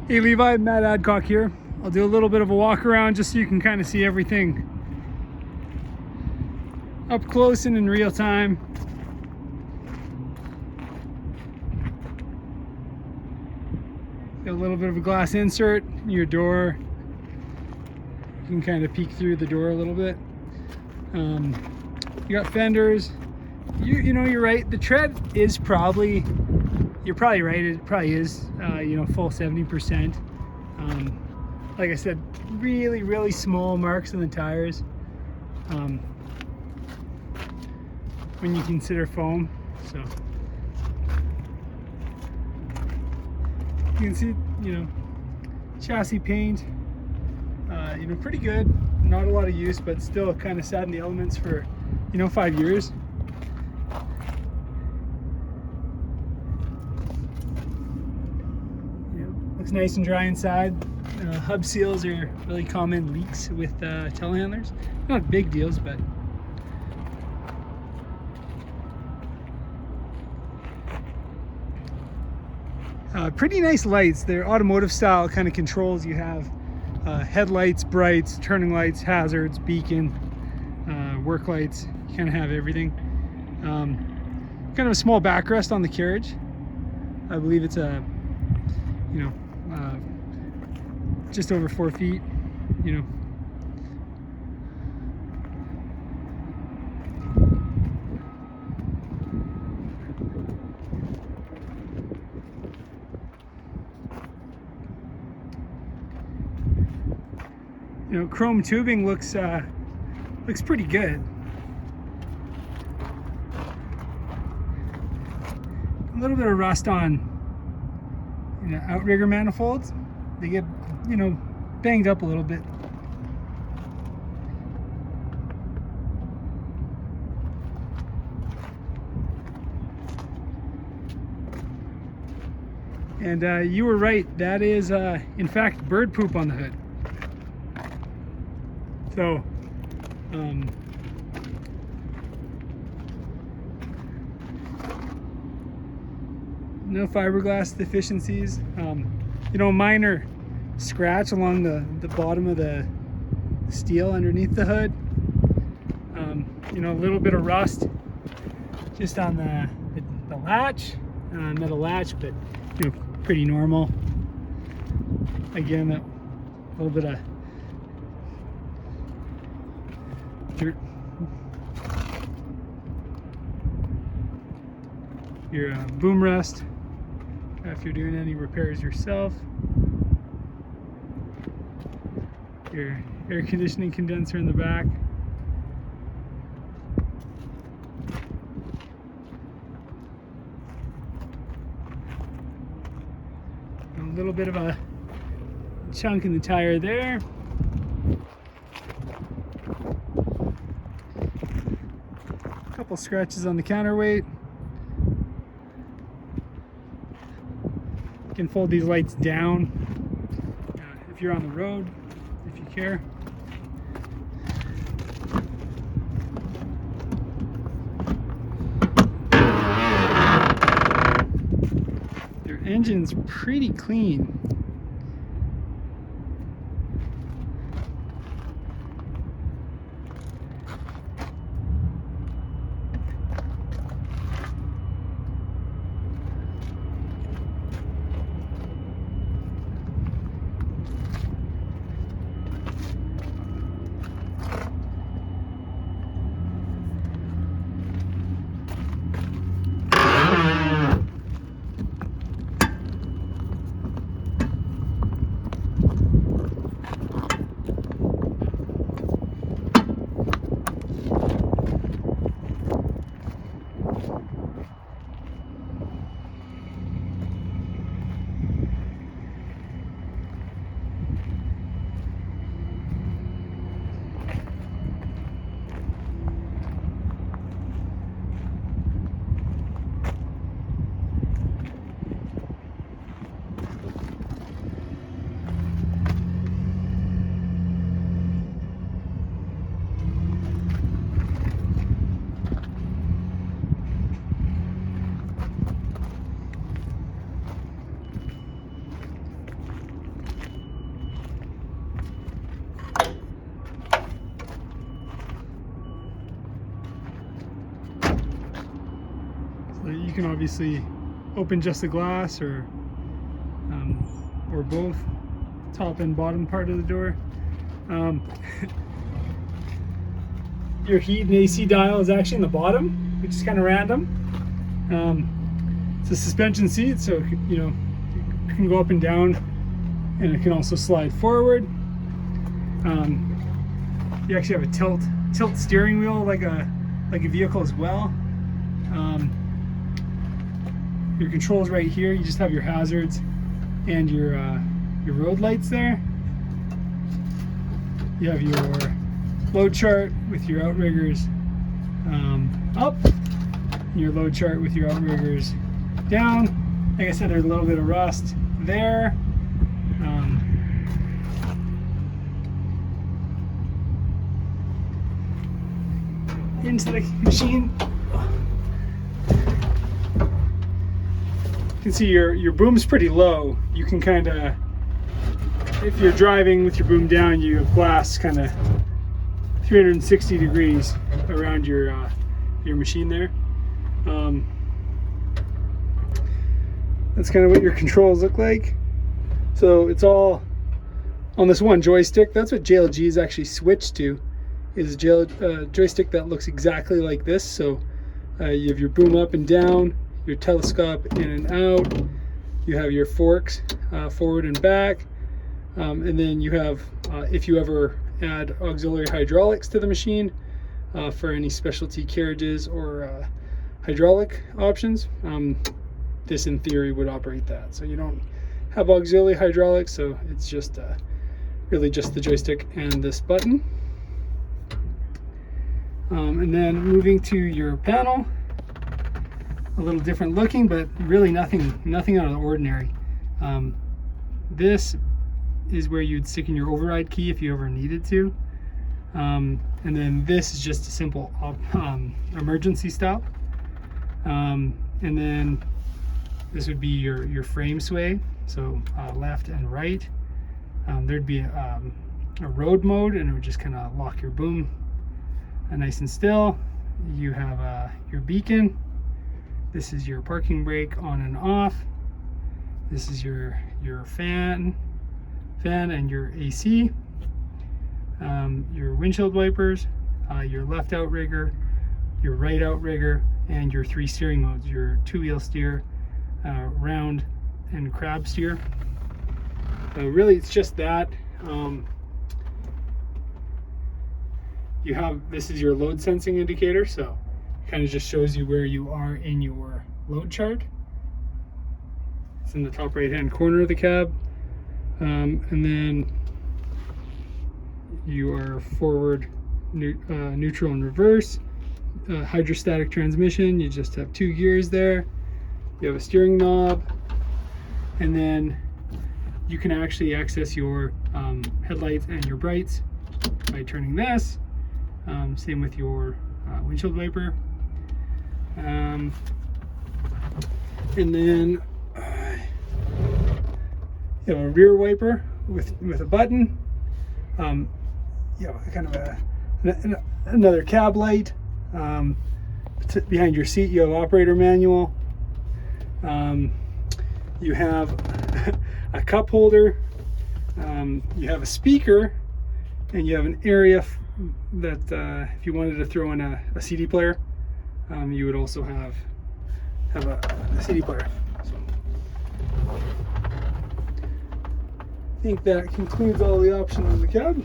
Hey Levi, Matt Adcock here. I'll do a little bit of a walk around just so you can kind of see everything up close and in real time. Got a little bit of a glass insert in your door. You can kind of peek through the door a little bit. You got fenders. You know, you're right. The tread is probably, you're probably right. It probably is, full 70%. Like I said, really small marks on the tires. When you consider foam, so you can see, chassis paint, pretty good. Not a lot of use, but still kind of sat in the elements for, 5 years. Looks nice and dry inside. Hub seals are really common leaks with telehandlers. Not big deals, but pretty nice lights. They're automotive style kind of controls. You have headlights, brights, turning lights, hazards, beacon, work lights. You kind of have everything. Kind of a small backrest on the carriage. I believe it's a, just over 4 feet, chrome tubing looks pretty good. A little bit of rust on outrigger manifolds. They get banged up a little bit. And you were right, that is in fact bird poop on the hood. So no fiberglass deficiencies. Minor scratch along the bottom of the steel underneath the hood. A little bit of rust just on the latch, metal latch, but pretty normal. Again, that little bit of dirt. Your boom rest if you're doing any repairs yourself. Your air conditioning condenser in the back. A little bit of a chunk in the tire there. A couple scratches on the counterweight. You can fold these lights down if you're on the road, if you care. Your engine's pretty clean. can obviously open just the glass or both, top and bottom part of the door. Your heat and AC dial is actually in the bottom, which is kind of random. It's a suspension seat, so you know, it can go up and down, and it can also slide forward. You actually have a tilt steering wheel like a vehicle as well. Your controls right here. You just have your hazards and your road lights there. You have your load chart with your outriggers up, your load chart with your outriggers down. Like I said, there's a little bit of rust there. Into the machine, you can see your boom's pretty low. You can kind of, if you're driving with your boom down, you have glass kind of 360 degrees around your machine there. That's kind of what your controls look like. So it's all on this one joystick. That's what JLG is actually switched to, is a joystick that looks exactly like this. So you have your boom up and down, your telescope in and out, you have your forks forward and back, and then you have, if you ever add auxiliary hydraulics to the machine for any specialty carriages or hydraulic options, this in theory would operate that. So you don't have auxiliary hydraulics, so it's just really just the joystick and this button. And then moving to your panel, a little different looking, but really nothing out of the ordinary. This is where you'd stick in your override key if you ever needed to. And then this is just a simple emergency stop. And then this would be your frame sway, so left and right. There'd be a road mode, and it would just kind of lock your boom nice and still. You have your beacon. This is your parking brake on and off. This is your fan and your AC. Your windshield wipers, your left outrigger, your right outrigger, and your 3 steering modes, your 2-wheel steer, round, and crab steer. Really, it's just that. You have, this is your load sensing indicator, so it kind of just shows you where you are in your load chart. It's in the top right hand corner of the cab. And then your forward, neutral, and reverse. Hydrostatic transmission, you just have 2 gears there. You have a steering knob, and then you can actually access your headlights and your brights by turning this. Same with your windshield wiper. And then you have a rear wiper with a button. You know, kind of another cab light. Behind your seat, you have operator manual. You have a cup holder. You have a speaker, and you have an area that if you wanted to throw in a CD player, you would also have a CD player. So I think that concludes all the options in the cab.